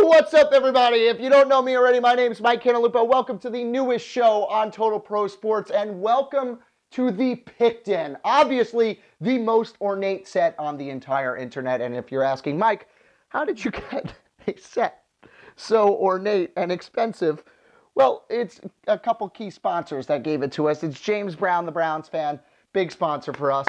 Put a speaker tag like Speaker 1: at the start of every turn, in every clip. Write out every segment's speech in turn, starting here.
Speaker 1: What's up, everybody? If you don't know me already, my name is Mike Cantalupo. Welcome to the newest show on Total Pro Sports, and welcome to the Pick Den. Obviously, the most ornate set on the entire internet. And if you're asking, Mike, how did you get a set so ornate and expensive? Well, it's a couple key sponsors that gave it to us. It's James Brown, the Browns fan, big sponsor for us.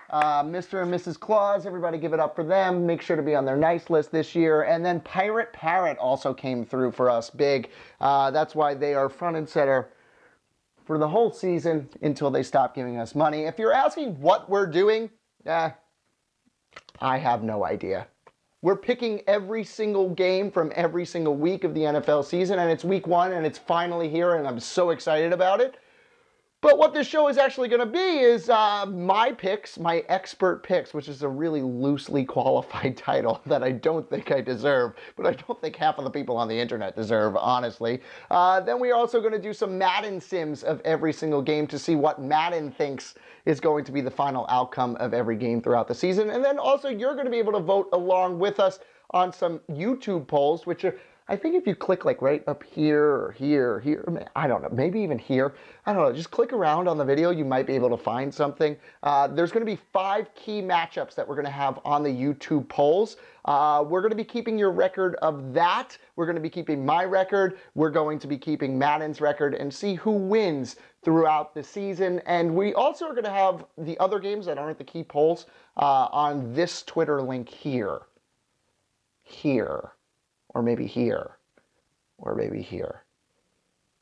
Speaker 1: Mr. and Mrs. Claus, everybody give it up for them. Make sure to be on their nice list this year. And then Pirate Parrot also came through for us big. That's why they are front and center for the whole season until they stop giving us money. If you're asking what we're doing, I have no idea. We're picking every single game from every single week of the NFL season, and it's week 1, and it's finally here, and I'm so excited about it. But what this show is actually going to be is my picks, my expert picks, which is a really loosely qualified title that I don't think I deserve, but I don't think half of the people on the internet deserve, honestly. Then we are also going to do some Madden sims of every single game to see what Madden thinks is going to be the final outcome of every game throughout the season. And then also you're going to be able to vote along with us on some YouTube polls, which are, I think if you click like right up here or here, I don't know, maybe even here, I don't know, just click around on the video, you might be able to find something. There's going to be 5 key matchups that we're going to have on the YouTube polls. We're going to be keeping your record of that. We're going to be keeping my record. We're going to be keeping Madden's record and see who wins throughout the season. And we also are going to have the other games that aren't the key polls on this Twitter link here. Or maybe here. Or maybe here.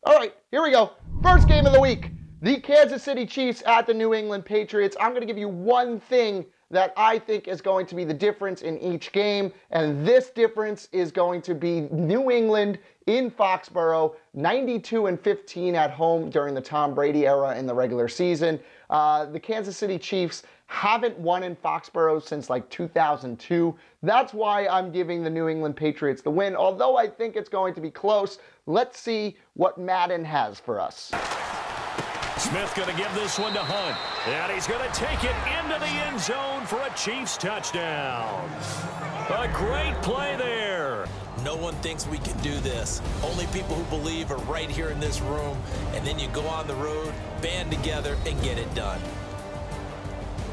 Speaker 1: All right, here we go. First game of the week. The Kansas City Chiefs at the New England Patriots. I'm going to give you one thing that I think is going to be the difference in each game. And this difference is going to be New England in Foxborough, 92-15 at home during the Tom Brady era in the regular season. The Kansas City Chiefs haven't won in Foxborough since like 2002. That's why I'm giving the New England Patriots the win. Although I think it's going to be close, let's see what Madden has for us.
Speaker 2: Smith going to give this one to Hunt. And he's going to take it into the end zone for a Chiefs touchdown. A great play there.
Speaker 3: No one thinks we can do this. Only people who believe are right here in this room. And then you go on the road, band together, and get it done.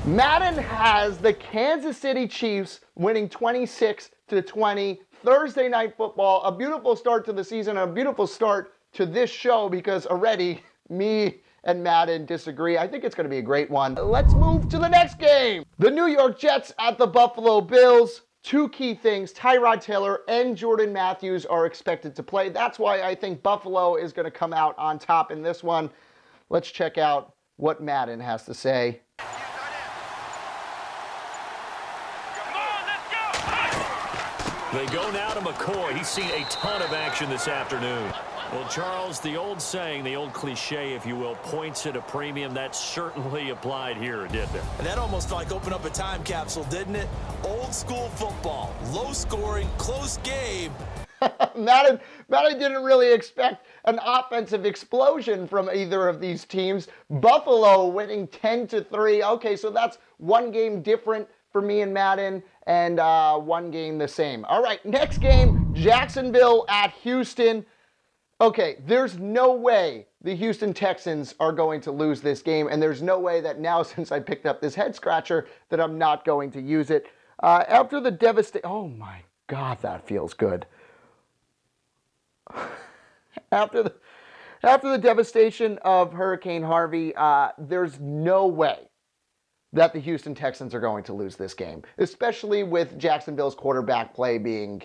Speaker 1: Madden has the Kansas City Chiefs winning 26-20. Thursday Night Football. A beautiful start to the season, a beautiful start to this show because already me and Madden disagree. I think it's going to be a great one. Let's move to the next game. The New York Jets at the Buffalo Bills. 2 key things. Tyrod Taylor and Jordan Matthews are expected to play. That's why I think Buffalo is going to come out on top in this one. Let's check out what Madden has to say.
Speaker 2: They go now to McCoy. He's seen a ton of action this afternoon. Well, Charles, the old saying, the old cliche, if you will, points at a premium, that certainly applied here, didn't it?
Speaker 3: And that almost like opened up a time capsule, didn't it? Old school football, low scoring, close game.
Speaker 1: Madden didn't really expect an offensive explosion from either of these teams. Buffalo winning 10-3. Okay, so that's one game different for me and Madden, and one game the same. All right, next game, Jacksonville at Houston. Okay, there's no way the Houston Texans are going to lose this game, and there's no way that now, since I picked up this head scratcher, that I'm not going to use it. After the devastation, oh my God, that feels good. After the devastation of Hurricane Harvey, there's no way that the Houston Texans are going to lose this game, especially with Jacksonville's quarterback play being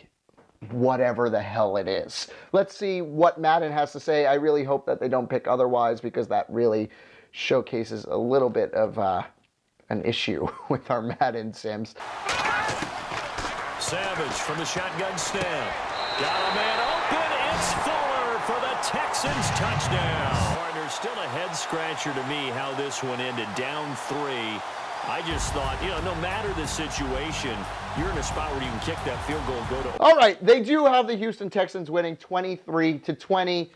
Speaker 1: whatever the hell it is. Let's see what Madden has to say. I really hope that they don't pick otherwise because that really showcases a little bit of an issue with our Madden sims.
Speaker 2: Savage from the shotgun snap. Got a man open. It's Fuller for the Texans touchdown. Partner, still a head scratcher to me how this one ended. Down 3. I just thought, no matter the situation, you're in a spot where you can kick that field goal and go to.
Speaker 1: All right, they do have the Houston Texans winning 23-20.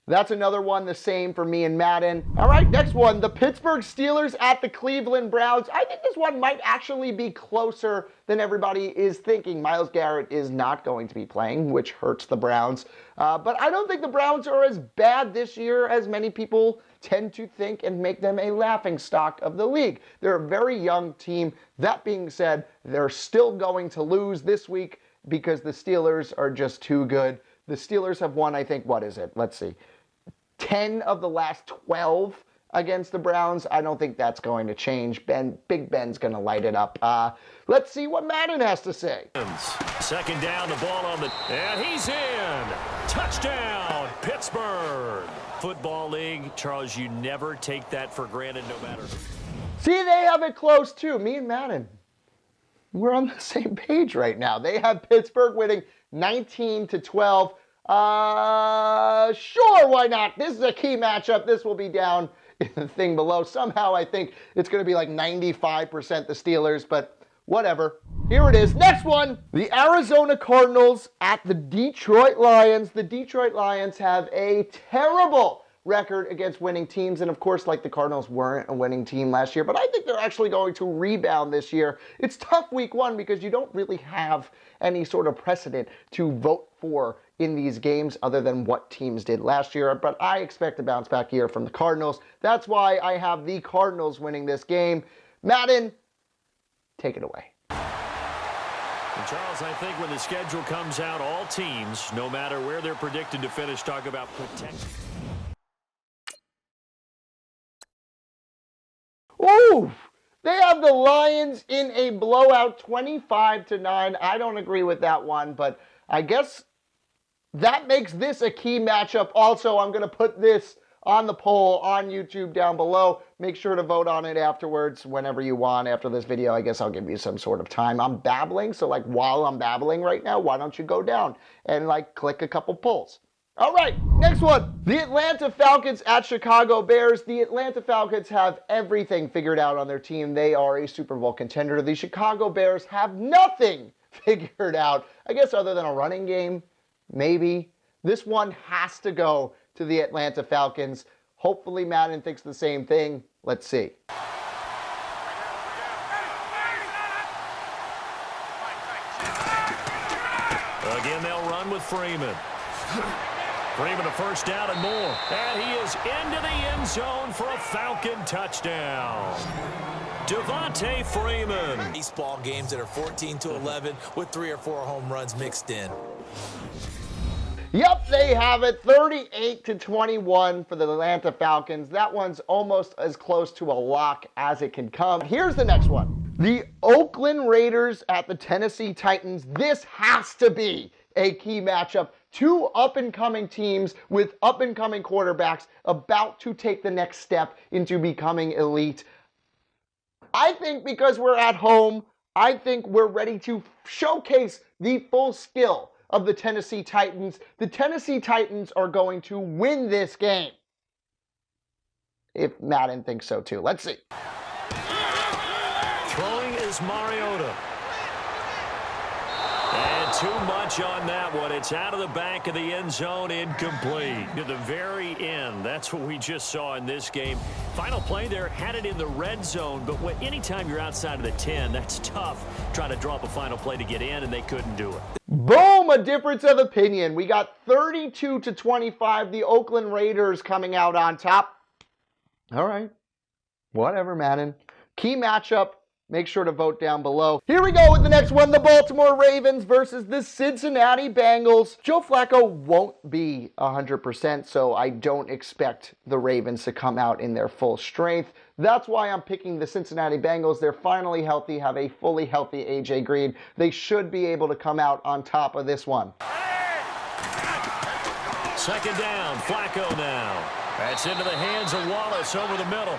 Speaker 1: That's another one the same for me and Madden. All right, next one, the Pittsburgh Steelers at the Cleveland Browns. I think this one might actually be closer than everybody is thinking. Myles Garrett is not going to be playing, which hurts the Browns. But I don't think the Browns are as bad this year as many people tend to think and make them a laughingstock of the league. They're a very young team. That being said, they're still going to lose this week because the Steelers are just too good. The Steelers have won, I think, what is it? Let's see. 10 of the last 12 against the Browns. I don't think that's going to change. Big Ben's going to light it up. Let's see what Madden has to say.
Speaker 2: Second down, the ball on the... And he's in! Touchdown, Pittsburgh! Football League, Charles, you never take that for granted no matter.
Speaker 1: See, they have it close, too. Me and Madden, we're on the same page right now. They have Pittsburgh winning 19-12. Sure, why not? This is a key matchup. This will be down in the thing below. Somehow I think it's going to be like 95% the Steelers, but whatever. Here it is. Next one, the Arizona Cardinals at the Detroit Lions. The Detroit Lions have a terrible record against winning teams, and of course, like the Cardinals weren't a winning team last year, but I think they're actually going to rebound this year. It's tough week one because you don't really have any sort of precedent to vote for in these games other than what teams did last year, but I expect a bounce back year from the Cardinals. That's why I have the Cardinals winning this game. Madden, take it away.
Speaker 2: And Charles, I think when the schedule comes out, all teams, no matter where they're predicted to finish, talk about protection.
Speaker 1: Ooh, they have the Lions in a blowout 25-9. I don't agree with that one, but I guess that makes this a key matchup. Also, I'm going to put this on the poll on YouTube down below. Make sure to vote on it afterwards, whenever you want. After this video, I guess I'll give you some sort of time. I'm babbling, so like while I'm babbling right now, why don't you go down and like click a couple polls? All right, next one. The Atlanta Falcons at Chicago Bears. The Atlanta Falcons have everything figured out on their team. They are a Super Bowl contender. The Chicago Bears have nothing figured out, I guess, other than a running game, maybe. This one has to go to the Atlanta Falcons. Hopefully Madden thinks the same thing. Let's see.
Speaker 2: Again, they'll run with Freeman. Freeman a first down and more. And he is into the end zone for a Falcon touchdown. Devontae Freeman.
Speaker 3: Baseball games that are 14-11 with 3 or 4 home runs mixed in.
Speaker 1: Yep, they have it. 38-21 for the Atlanta Falcons. That one's almost as close to a lock as it can come. Here's the next one. The Oakland Raiders at the Tennessee Titans. This has to be a key matchup. Two up-and-coming teams with up-and-coming quarterbacks about to take the next step into becoming elite. I think because we're at home, I think we're ready to showcase the full skill of the Tennessee Titans. The Tennessee Titans are going to win this game. If Madden thinks so too. Let's see.
Speaker 2: Throwing is Mariota. And too much on that one. It's out of the back of the end zone, incomplete. To the very end. That's what we just saw in this game. Final play there, had it in the red zone, but anytime you're outside of the 10, that's tough. Trying to drop a final play to get in, and they couldn't do it.
Speaker 1: Boom, a difference of opinion. We got 32-25, the Oakland Raiders coming out on top. All right, whatever, Madden. Key matchup. Make sure to vote down below. Here we go with the next one. The Baltimore Ravens versus the Cincinnati Bengals. Joe Flacco won't be 100%, so I don't expect the Ravens to come out in their full strength. That's why I'm picking the Cincinnati Bengals. They're finally healthy, have a fully healthy A.J. Green. They should be able to come out on top of this one.
Speaker 2: Second down, Flacco now. That's into the hands of Wallace over the middle.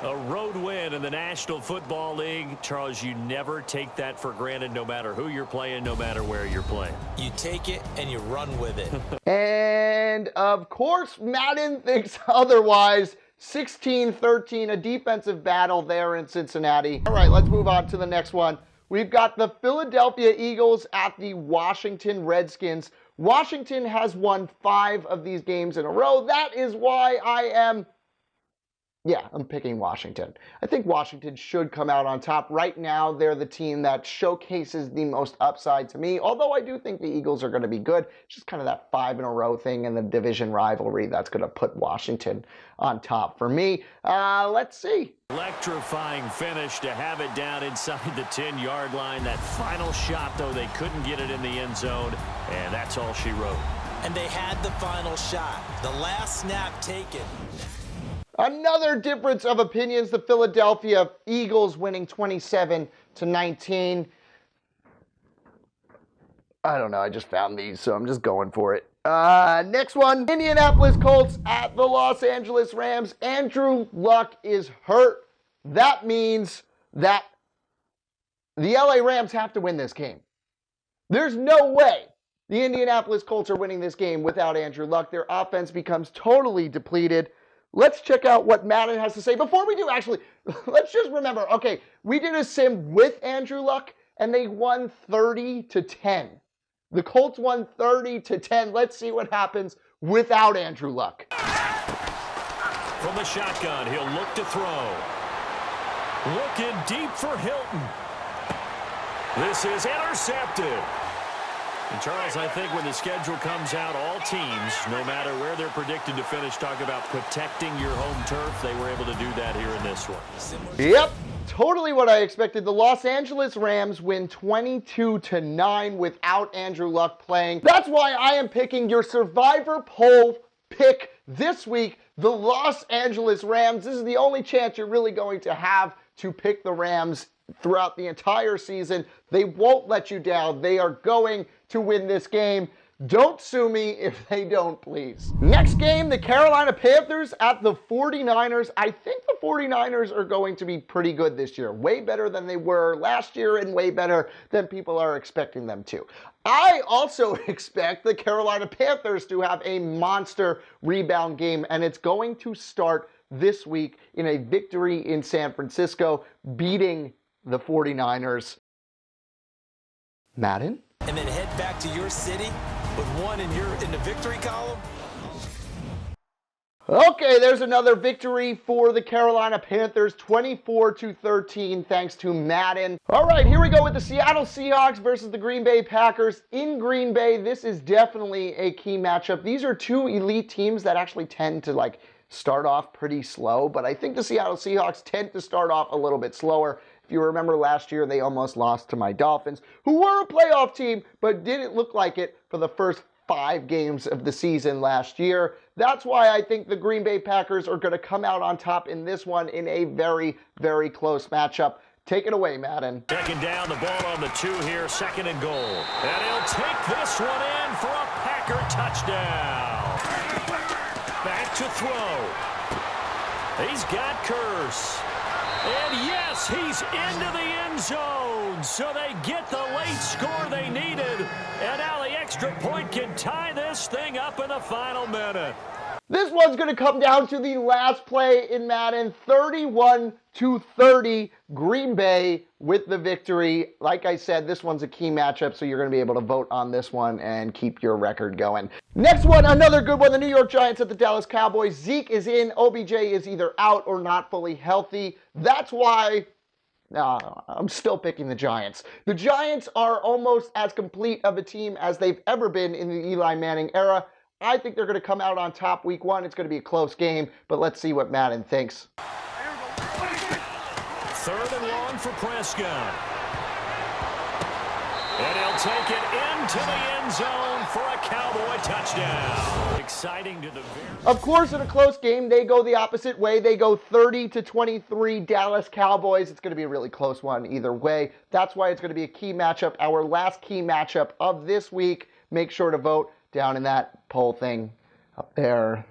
Speaker 2: A road win in the National Football League. Charles, you never take that for granted, no matter who you're playing, no matter where you're playing.
Speaker 3: You take it and you run with it.
Speaker 1: And, of course, Madden thinks otherwise. 16-13, a defensive battle there in Cincinnati. All right, let's move on to the next one. We've got the Philadelphia Eagles at the Washington Redskins. Washington has won 5 of these games in a row. That is why I'm picking Washington. I think Washington should come out on top. Right now, they're the team that showcases the most upside to me, although I do think the Eagles are going to be good. It's just kind of that 5 in a row thing and the division rivalry that's going to put Washington on top for me. Let's see.
Speaker 2: Electrifying finish to have it down inside the 10-yard line. That final shot, though, they couldn't get it in the end zone, and that's all she wrote.
Speaker 3: And they had the final shot. The last snap taken.
Speaker 1: Another difference of opinions, the Philadelphia Eagles winning 27-19. I don't know, I just found these, so I'm just going for it. Next one, Indianapolis Colts at the Los Angeles Rams. Andrew Luck is hurt. That means that the LA Rams have to win this game. There's no way the Indianapolis Colts are winning this game without Andrew Luck. Their offense becomes totally depleted. Let's check out what Madden has to say. Before we do, actually, let's just remember, okay, we did a sim with Andrew Luck, and they won 30-10. The Colts won 30-10. Let's see what happens without Andrew Luck.
Speaker 2: From the shotgun, he'll look to throw. Looking deep for Hilton. This is intercepted. And Charles, I think when the schedule comes out, all teams, no matter where they're predicted to finish, talk about protecting your home turf. They were able to do that here in this one.
Speaker 1: Yep, totally what I expected. The Los Angeles Rams win 22-9 without Andrew Luck playing. That's why I am picking your Survivor poll pick this week, the Los Angeles Rams. This is the only chance you're really going to have to pick the Rams throughout the entire season. They won't let you down. They are going to win this game. Don't sue me if they don't, please. Next game, the Carolina Panthers at the 49ers. I think the 49ers are going to be pretty good this year. Way better than they were last year and way better than people are expecting them to. I also expect the Carolina Panthers to have a monster rebound game, and it's going to start this week in a victory in San Francisco, beating the 49ers. Madden?
Speaker 3: And then head back to your city with one in the victory column.
Speaker 1: Okay, there's another victory for the Carolina Panthers, 24-13, thanks to Madden. All right, here we go with the Seattle Seahawks versus the Green Bay Packers. In Green Bay, this is definitely a key matchup. These are two elite teams that actually tend to start off pretty slow, but I think the Seattle Seahawks tend to start off a little bit slower. If you remember last year, they almost lost to my Dolphins, who were a playoff team, but didn't look like it for the first 5 games of the season last year. That's why I think the Green Bay Packers are going to come out on top in this one in a very, very close matchup. Take it away, Madden.
Speaker 2: Taking down the ball on the 2 here, 2nd and goal. And he'll take this one in for a Packer touchdown. Back to throw. He's got Curse. And yes, he's into the end zone. So they get the late score they needed. And now the extra point can tie this thing up in the final minute.
Speaker 1: This one's going to come down to the last play in Madden, 31-30, Green Bay with the victory. Like I said, this one's a key matchup, so you're going to be able to vote on this one and keep your record going. Next one, another good one, the New York Giants at the Dallas Cowboys. Zeke is in, OBJ is either out or not fully healthy. That's why I'm still picking the Giants. The Giants are almost as complete of a team as they've ever been in the Eli Manning era. I think they're going to come out on top week 1. It's going to be a close game, but let's see what Madden thinks.
Speaker 2: 3rd and long for Prescott. And he'll take it into the end zone for a Cowboy touchdown. Exciting to the very...
Speaker 1: Of course, in a close game, they go the opposite way. They go 30-23 Dallas Cowboys. It's going to be a really close one either way. That's why it's going to be a key matchup, our last key matchup of this week. Make sure to vote down in that poll thing up there,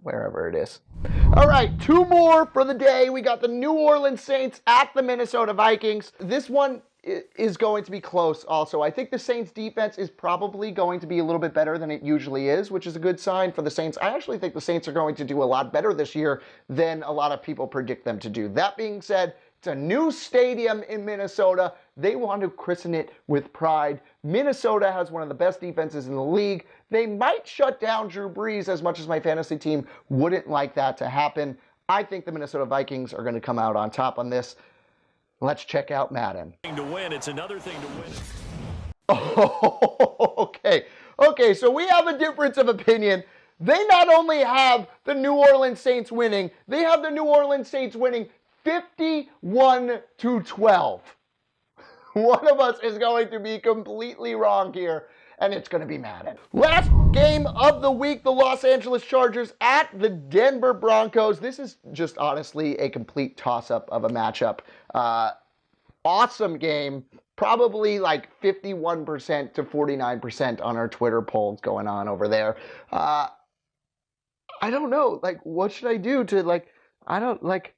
Speaker 1: wherever it is. All right, 2 more for the day. We got the New Orleans Saints at the Minnesota Vikings. This one is going to be close also. I think the Saints defense is probably going to be a little bit better than it usually is, which is a good sign for the Saints. I actually think the Saints are going to do a lot better this year than a lot of people predict them to do. That being said, It's a new stadium in Minnesota. They want to christen it with pride. Minnesota has one of the best defenses in the league. They might shut down Drew Brees, as much as my fantasy team wouldn't like that to happen. I think the Minnesota Vikings are going to come out on top on this. Let's check out Madden.
Speaker 2: To win, it's another thing to win.
Speaker 1: Oh, okay, so we have a difference of opinion. They not only have the New Orleans Saints winning, they have the New Orleans Saints winning 51-12. One of us is going to be completely wrong here, and it's going to be Madden. Last game of the week, the Los Angeles Chargers at the Denver Broncos. This is just honestly a complete toss-up of a matchup. Awesome game. Probably like 51% to 49% on our Twitter polls going on over there. I don't know. Like, what should I do to, like, I don't, like...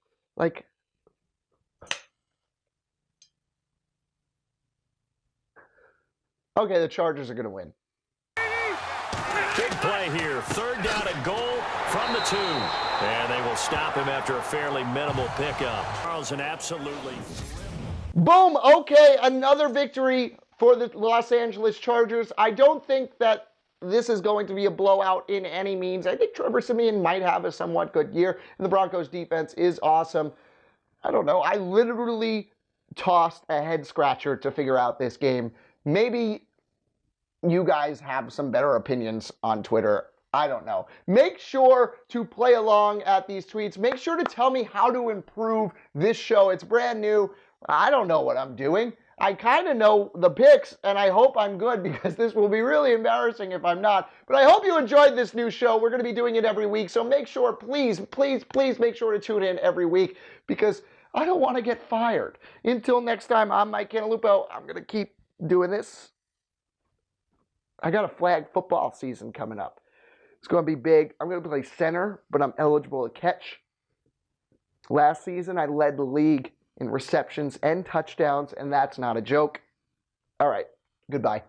Speaker 1: Okay, the Chargers are going to win.
Speaker 2: Big play here. 3rd down and goal from the 2. And they will stop him after a fairly minimal pickup. Charles, an absolutely...
Speaker 1: Boom! Okay, another victory for the Los Angeles Chargers. I don't think that this is going to be a blowout in any means. I think Trevor Siemian might have a somewhat good year, and the Broncos defense is awesome. I don't know. I literally tossed a head scratcher to figure out this game. Maybe you guys have some better opinions on Twitter. I don't know. Make sure to play along at these tweets. Make sure to tell me how to improve this show. It's brand new. I don't know what I'm doing. I kind of know the picks, and I hope I'm good, because this will be really embarrassing if I'm not. But I hope you enjoyed this new show. We're going to be doing it every week, so make sure, please make sure to tune in every week, because I don't want to get fired. Until next time, I'm Mike Cantalupo. I'm going to keep doing this. I got a flag football season coming up. It's going to be big. I'm going to play center, but I'm eligible to catch. Last season, I led the league in receptions and touchdowns, and that's not a joke. All right, goodbye.